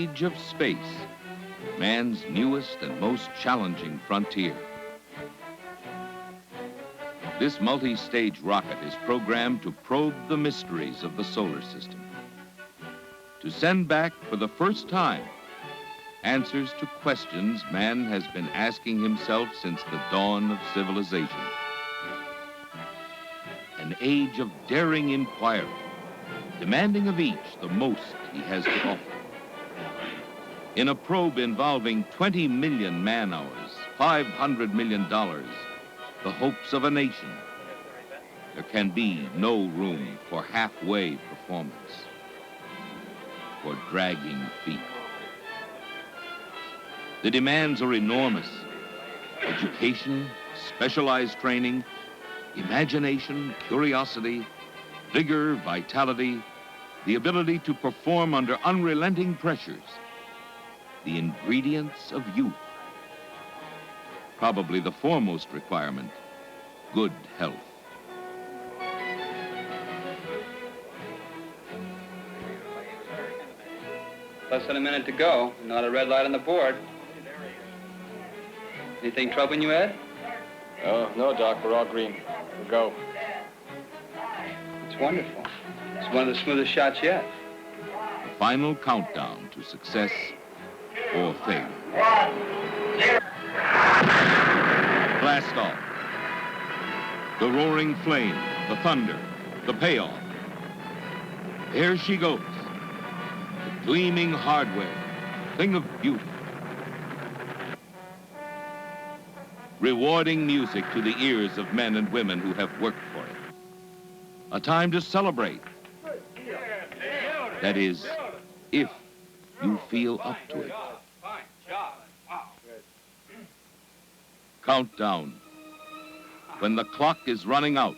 age of space, man's newest and most challenging frontier. This multi-stage rocket is programmed to probe the mysteries of the solar system, to send back for the first time answers to questions man has been asking himself since the dawn of civilization. An age of daring inquiry, demanding of each the most he has to offer. In a probe involving 20 million man-hours, $500 million, the hopes of a nation, there can be no room for halfway performance, for dragging feet. The demands are enormous. Education, specialized training, imagination, curiosity, vigor, vitality, the ability to perform under unrelenting pressures, the ingredients of youth. Probably the foremost requirement, good health. Less than a minute to go, not a red light on the board. Anything troubling you, Ed? Oh, no, Doc, we're all green. We'll go. It's wonderful. It's one of the smoothest shots yet. The final countdown to success or failure. Blast off. The roaring flame, the thunder, the payoff. There she goes. The gleaming hardware, thing of beauty. Rewarding music to the ears of men and women who have worked for it. A time to celebrate. That is, if you feel up to it. Countdown. When the clock is running out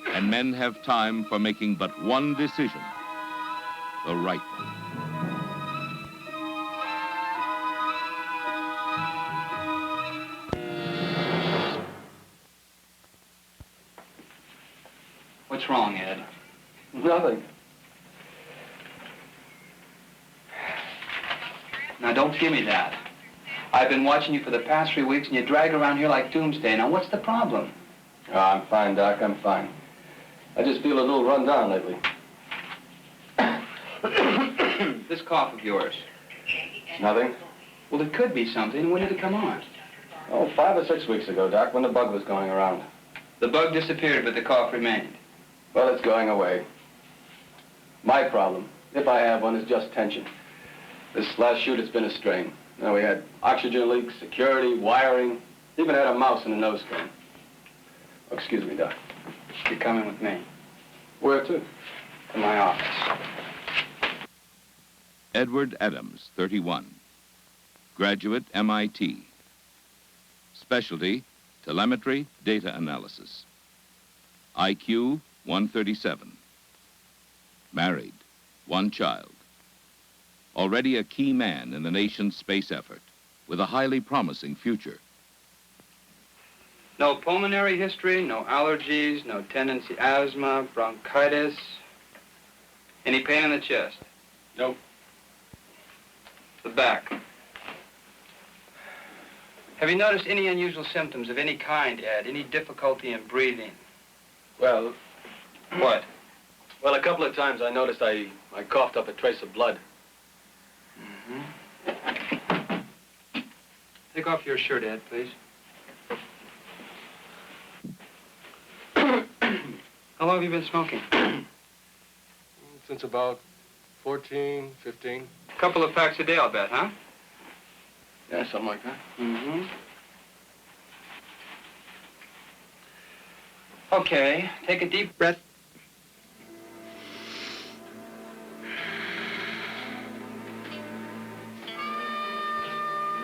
and men have time for making but one decision, the right one. What's wrong, Ed? Nothing. Now, don't give me that. I've been watching you for the past 3 weeks, and you drag around here like doomsday. Now, what's the problem? Oh, I'm fine, Doc, I'm fine. I just feel a little run down lately. This cough of yours. Nothing? Well, it could be something. When did it come on? Oh, 5 or 6 weeks ago, Doc, when the bug was going around. The bug disappeared, but the cough remained. Well, it's going away. My problem, if I have one, is just tension. This last shoot, it's been a strain. You know, we had oxygen leaks, security, wiring, even had a mouse in the nose cone. Oh, excuse me, Doc. You're coming with me. Where to? To my office. Edward Adams, 31. Graduate, MIT. Specialty, telemetry, data analysis. IQ, 137. Married, 1 child. Already a key man in the nation's space effort, with a highly promising future. No pulmonary history, no allergies, no tendency asthma, bronchitis. Any pain in the chest? Nope. The back. Have you noticed any unusual symptoms of any kind, Ed? Any difficulty in breathing? Well, What? well, a couple of times I noticed I coughed up a trace of blood. Take off your shirt, Ed, please. How long have you been smoking? Since about 14, 15. A couple of packs a day, I'll bet, huh? Yeah, something like that. Mm-hmm. Okay, take a deep breath.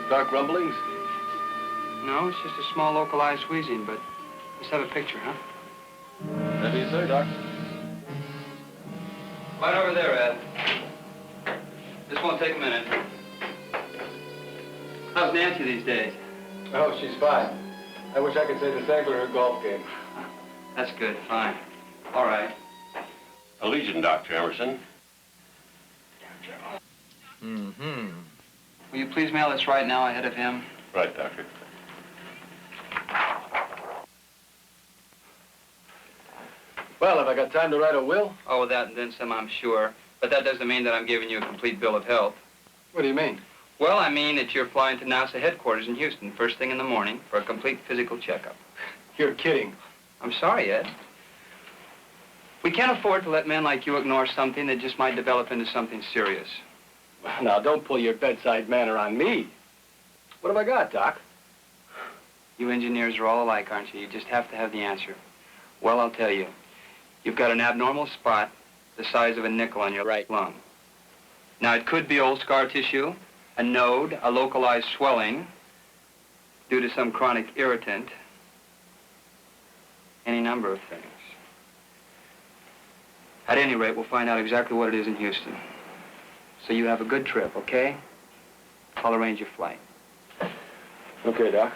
Dark rumblings? No, it's just a small localized wheezing, but let's have a picture, huh? Whatever you say, Doc. Right over there, Ed. This won't take a minute. How's Nancy these days? Oh, she's fine. I wish I could say the same for her golf game. That's good, fine. All right. Allegiant, Dr. Emerson. Mm-hmm. Will you please mail this right now ahead of him? Right, Doctor. Well, have I got time to write a will? Oh, that and then some, I'm sure. But that doesn't mean that I'm giving you a complete bill of health. What do you mean? Well, I mean that you're flying to NASA headquarters in Houston first thing in the morning for a complete physical checkup. You're kidding. I'm sorry, Ed. We can't afford to let men like you ignore something that just might develop into something serious. Well, now, don't pull your bedside manner on me. What have I got, Doc? You engineers are all alike, aren't you? You just have to have the answer. Well, I'll tell you. You've got an abnormal spot the size of a nickel on your right lung. Now, it could be old scar tissue, a node, a localized swelling due to some chronic irritant, any number of things. At any rate, we'll find out exactly what it is in Houston. So you have a good trip, okay? I'll arrange your flight. Okay, Doc.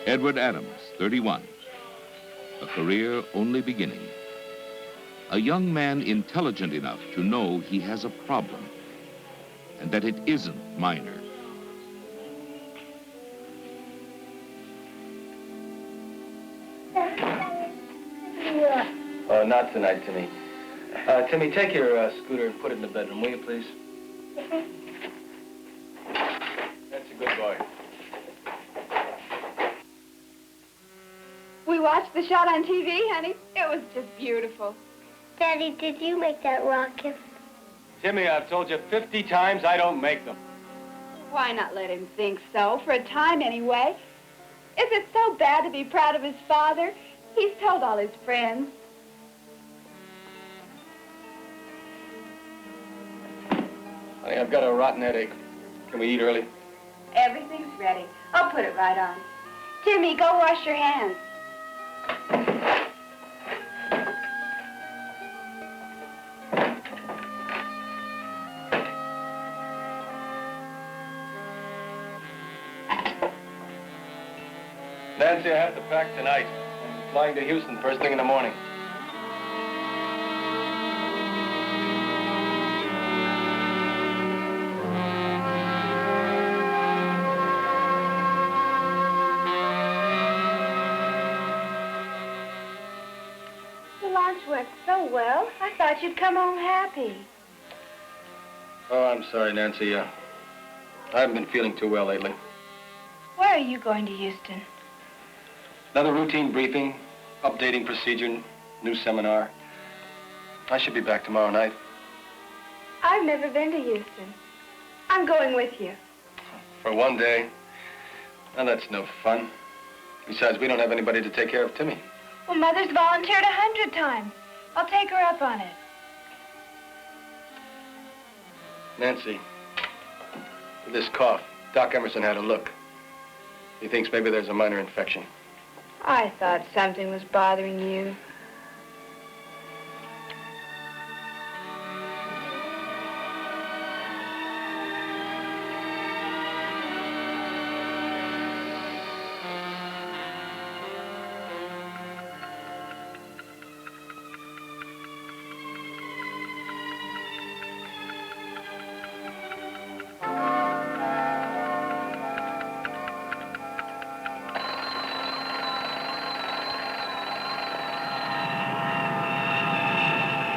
Edward Adams, 31. A career only beginning. A young man intelligent enough to know he has a problem and that it isn't minor. Not tonight, Timmy. Timmy, take your scooter and put it in the bedroom, will you, please? That's a good boy. We watched the shot on TV, honey. It was just beautiful. Daddy, did you make that rocket? Timmy, I've told you 50 times I don't make them. Why not let him think so, for a time anyway? Is it so bad to be proud of his father? He's told all his friends. Honey, I've got a rotten headache. Can we eat early? Everything's ready. I'll put it right on. Timmy, go wash your hands. Nancy, I have to pack tonight. I'm flying to Houston first thing in the morning. The lunch went so well. I thought you'd come home happy. Oh, I'm sorry, Nancy. I haven't been feeling too well lately. Where are you going to Houston? Another routine briefing, updating procedure, new seminar. I should be back tomorrow night. I've never been to Houston. I'm going with you. For one day. Now, that's no fun. Besides, we don't have anybody to take care of Timmy. Well, Mother's volunteered 100 times. I'll take her up on it. Nancy, with this cough, Doc Emerson had a look. He thinks maybe there's a minor infection. I thought something was bothering you.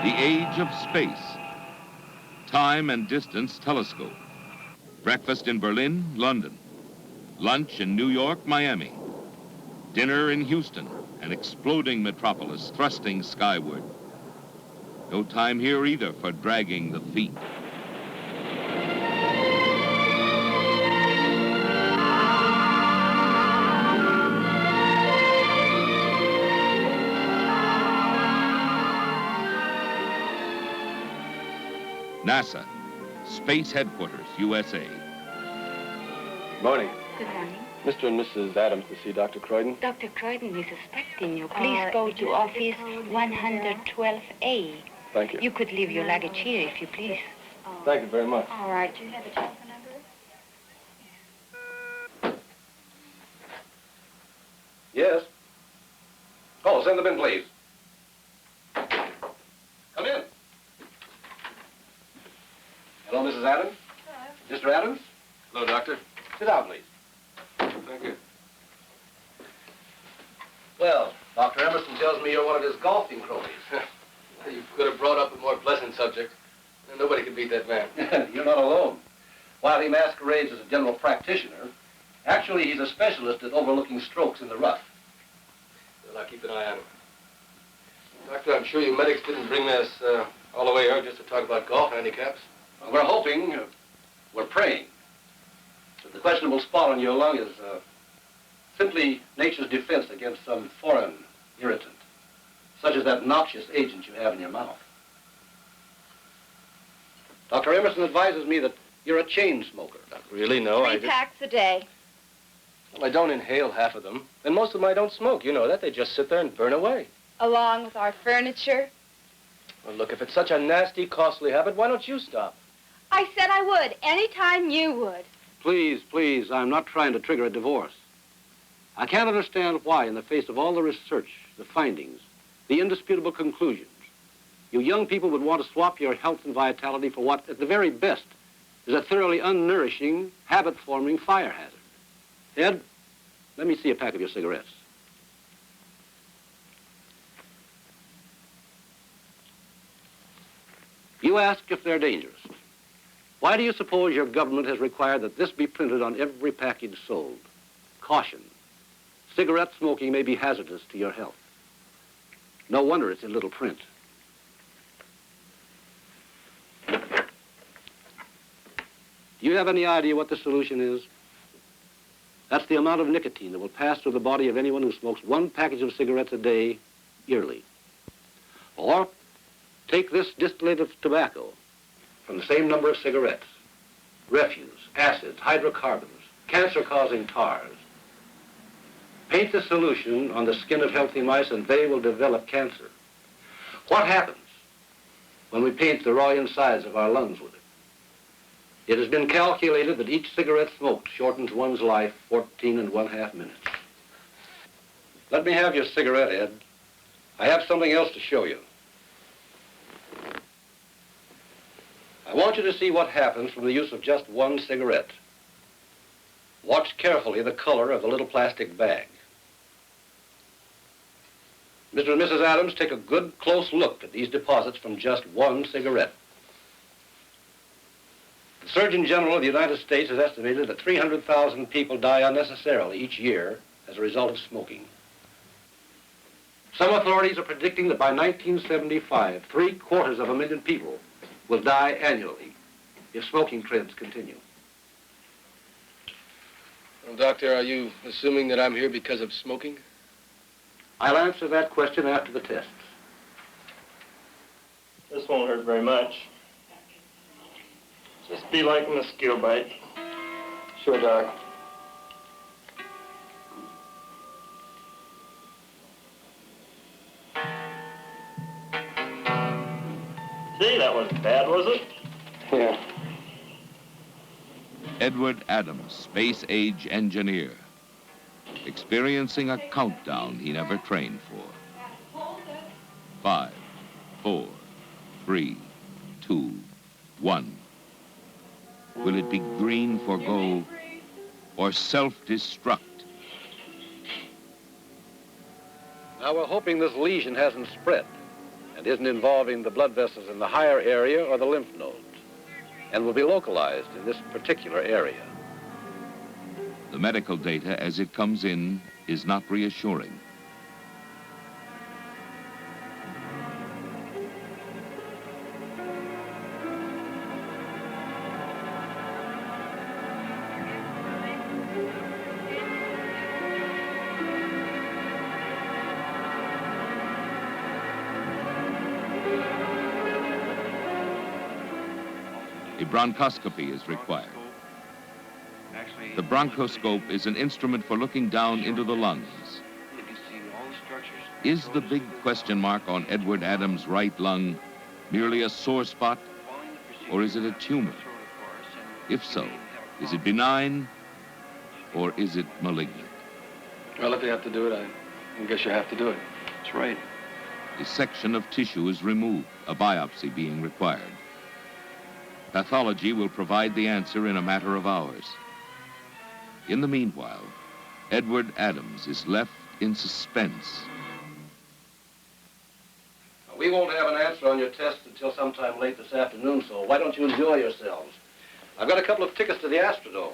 The age of space. Time and distance telescope. Breakfast in Berlin, London. Lunch in New York, Miami. Dinner in Houston, an exploding metropolis thrusting skyward. No time here either for dragging the feet. NASA, Space Headquarters, USA. Morning. Good morning. Mr. and Mrs. Adams to see Dr. Croydon. Dr. Croydon is expecting you. Please go to office 112A. Thank you. You could leave your luggage here, if you please. Thank you very much. All right. Do you have a telephone number? send them in, please. Come in. Hello, Mrs. Adams. Hello. Mr. Adams? Hello, Doctor. Sit down, please. Thank you. Well, Dr. Emerson tells me you're one of his golfing cronies. You could have brought up a more pleasant subject. Nobody can beat that man. You're not alone. While he masquerades as a general practitioner, actually he's a specialist at overlooking strokes in the rough. Well, I'll keep an eye on him. Doctor, I'm sure you medics didn't bring us all the way here just to talk about golf handicaps. Well, we're hoping, we're praying, that the questionable spot on your lung is simply nature's defense against some foreign irritant, such as that noxious agent you have in your mouth. Dr. Emerson advises me that you're a chain smoker. Not really, no. 3 packs a day. Well, I don't inhale half of them. And most of them I don't smoke. You know that. They just sit there and burn away. Along with our furniture. Well, look, if it's such a nasty, costly habit, why don't you stop? I said I would, anytime you would. Please, please, I'm not trying to trigger a divorce. I can't understand why, in the face of all the research, the findings, the indisputable conclusions, you young people would want to swap your health and vitality for what, at the very best, is a thoroughly unnourishing, habit-forming fire hazard. Ed, let me see a pack of your cigarettes. You ask if they're dangerous. Why do you suppose your government has required that this be printed on every package sold? Caution. Cigarette smoking may be hazardous to your health. No wonder it's in little print. Do you have any idea what the solution is? That's the amount of nicotine that will pass through the body of anyone who smokes 1 package of cigarettes a day, yearly. Or take this distillate of tobacco from the same number of cigarettes, refuse, acids, hydrocarbons, cancer-causing tars. Paint the solution on the skin of healthy mice and they will develop cancer. What happens when we paint the raw insides of our lungs with it? It has been calculated that each cigarette smoked shortens one's life 14½ minutes. Let me have your cigarette, Ed. I have something else to show you. I want you to see what happens from the use of just 1 cigarette. Watch carefully the color of the little plastic bag. Mr. and Mrs. Adams, take a good, close look at these deposits from just 1 cigarette. The Surgeon General of the United States has estimated that 300,000 people die unnecessarily each year as a result of smoking. Some authorities are predicting that by 1975, 750,000 people will die annually if smoking trends continue. Well, Doctor, are you assuming that I'm here because of smoking? I'll answer that question after the tests. This won't hurt very much. Just be like a mosquito bite. Sure, Doc. See, that wasn't bad, was it? Yeah. Edward Adams, space-age engineer, experiencing a countdown he never trained for. 5, 4, 3, 2, 1. Will it be green for go or self-destruct? Now, we're hoping this lesion hasn't spread and isn't involving the blood vessels in the higher area or the lymph nodes, and will be localized in this particular area. The medical data as it comes in is not reassuring. A bronchoscopy is required. The bronchoscope is an instrument for looking down into the lungs. Is the big question mark on Edward Adams' right lung merely a sore spot, or is it a tumor? If so, is it benign, or is it malignant? Well, if you have to do it, I guess you have to do it. That's right. A section of tissue is removed, a biopsy being required. Pathology will provide the answer in a matter of hours. In the meanwhile, Edward Adams is left in suspense. We won't have an answer on your test until sometime late this afternoon, so why don't you enjoy yourselves? I've got a couple of tickets to the Astrodome.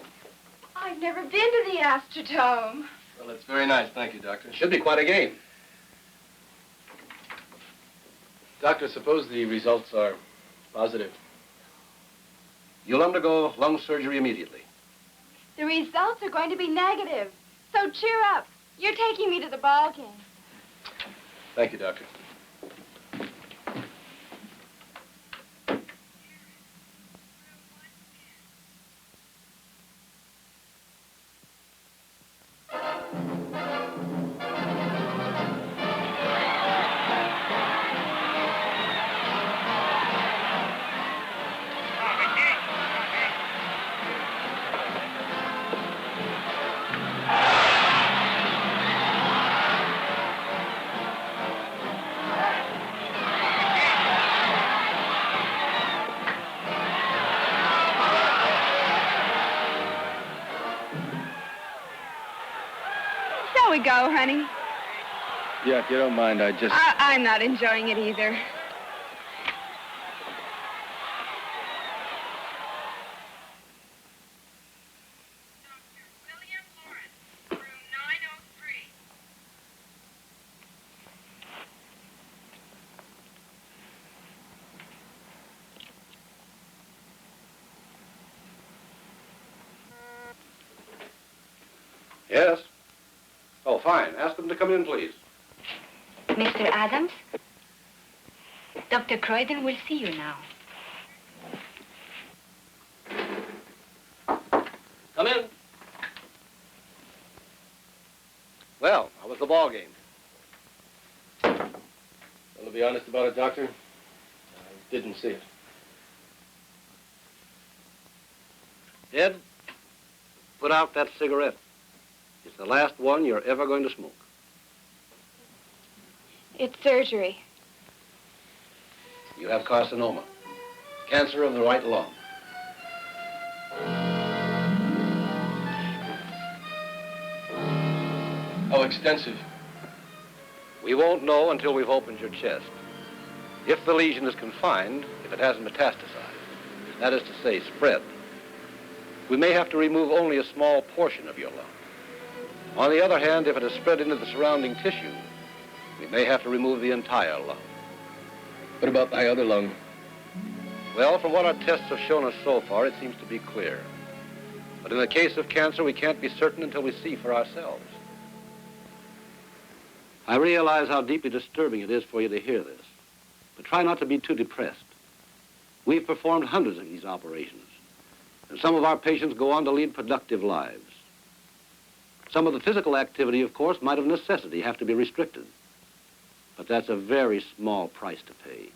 I've never been to the Astrodome. Well, it's very nice, thank you, Doctor. It should be quite a game. Doctor, suppose the results are positive. You'll undergo lung surgery immediately. The results are going to be negative. So cheer up. You're taking me to the ball game. Thank you, Doctor. Shall we go, honey? Yeah, if you don't mind, I'm not enjoying it either. Yes? Oh, fine. Ask them to come in, please. Mr. Adams, Dr. Croydon will see you now. Come in. Well, how was the ball game? Well, to be honest about it, Doctor, I didn't see it. Ed, put out that cigarette. It's the last one you're ever going to smoke. It's surgery. You have carcinoma, cancer of the right lung. How extensive? We won't know until we've opened your chest. If the lesion is confined, if it hasn't metastasized, that is to say, spread, we may have to remove only a small portion of your lung. On the other hand, if it has spread into the surrounding tissue, we may have to remove the entire lung. What about my other lung? Well, from what our tests have shown us so far, it seems to be clear. But in the case of cancer, we can't be certain until we see for ourselves. I realize how deeply disturbing it is for you to hear this, but try not to be too depressed. We've performed hundreds of these operations, and some of our patients go on to lead productive lives. Some of the physical activity, of course, might of necessity have to be restricted. But that's a very small price to pay.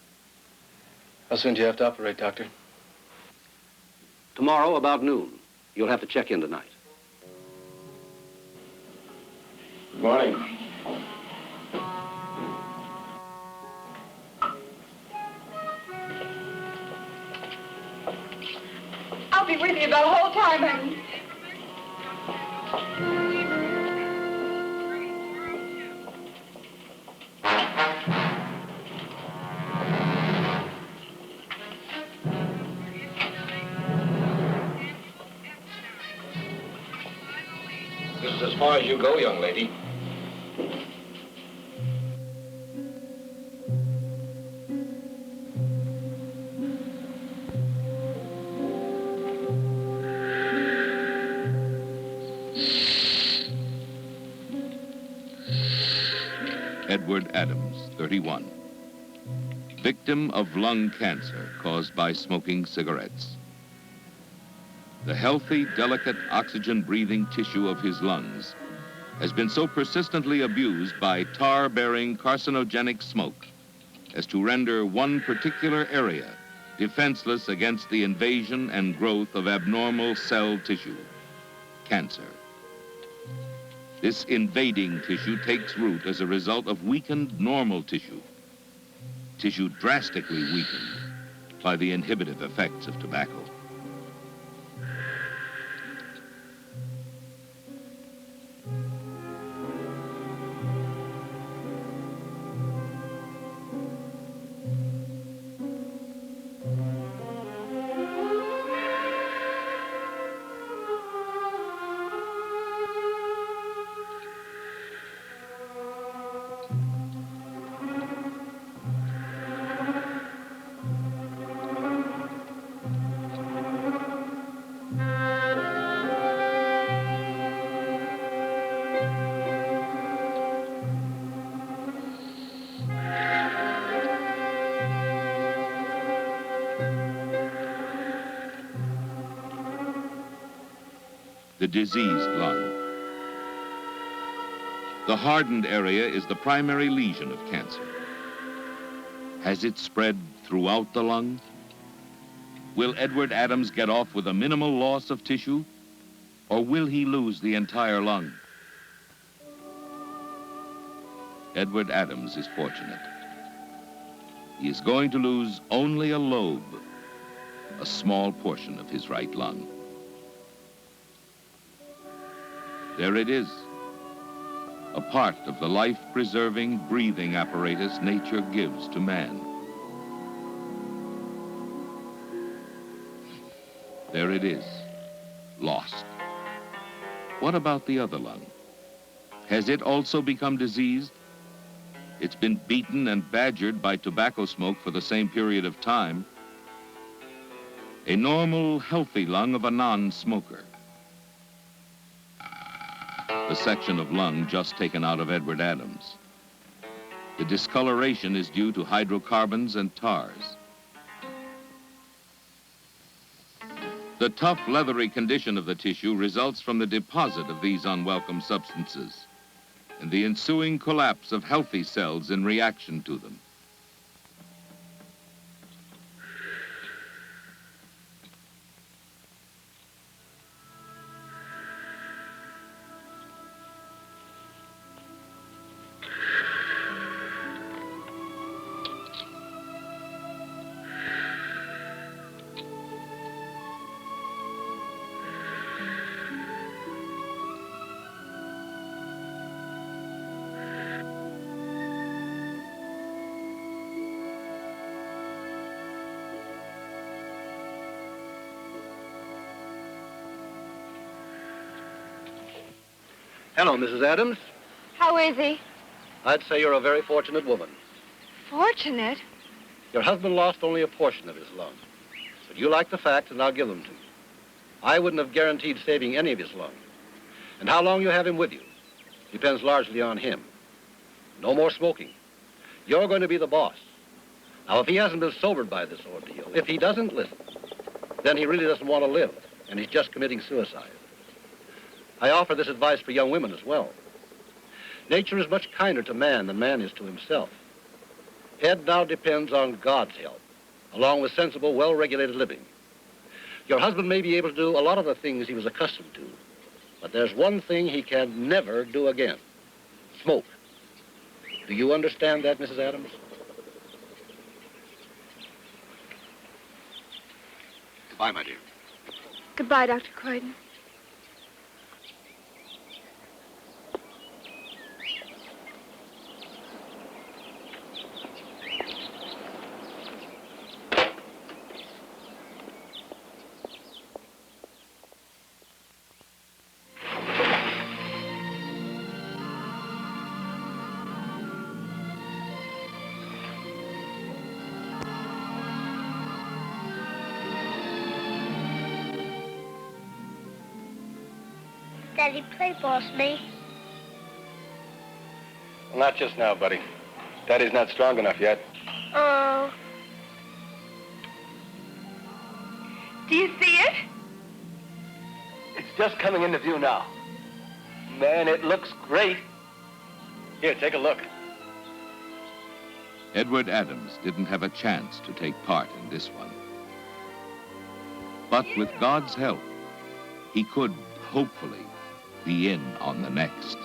How soon do you have to operate, Doctor? Tomorrow, about noon. You'll have to check in tonight. Good morning. I'll be with you the whole time, honey. This is as far as you go, young lady. Edward Adams, 31. Victim of lung cancer caused by smoking cigarettes. The healthy, delicate, oxygen-breathing tissue of his lungs has been so persistently abused by tar-bearing carcinogenic smoke as to render one particular area defenseless against the invasion and growth of abnormal cell tissue, cancer. This invading tissue takes root as a result of weakened normal tissue drastically weakened by the inhibitive effects of tobacco. The diseased lung. The hardened area is the primary lesion of cancer. Has it spread throughout the lung? Will Edward Adams get off with a minimal loss of tissue, or will he lose the entire lung? Edward Adams is fortunate. He is going to lose only a lobe, a small portion of his right lung. There it is, a part of the life-preserving breathing apparatus nature gives to man. There it is, lost. What about the other lung? Has it also become diseased? It's been beaten and badgered by tobacco smoke for the same period of time. A normal, healthy lung of a non-smoker. The section of lung just taken out of Edward Adams. The discoloration is due to hydrocarbons and tars. The tough, leathery condition of the tissue results from the deposit of these unwelcome substances and the ensuing collapse of healthy cells in reaction to them. Hello, Mrs. Adams. How is he? I'd say you're a very fortunate woman. Fortunate? Your husband lost only a portion of his lung. But you like the facts, and I'll give them to you. I wouldn't have guaranteed saving any of his lung. And how long you have him with you depends largely on him. No more smoking. You're going to be the boss. Now, if he hasn't been sobered by this ordeal, if he doesn't listen, then he really doesn't want to live, and he's just committing suicide. I offer this advice for young women as well. Nature is much kinder to man than man is to himself. Ed now depends on God's help, along with sensible, well-regulated living. Your husband may be able to do a lot of the things he was accustomed to, but there's one thing he can never do again: smoke. Do you understand that, Mrs. Adams? Goodbye, my dear. Goodbye, Dr. Croydon. Daddy, play boss me. Well, not just now, buddy. Daddy's not strong enough yet. Oh. Do you see it? It's just coming into view now. Man, it looks great. Here, take a look. Edward Adams didn't have a chance to take part in this one. But with God's help, he could, hopefully, be in on the next.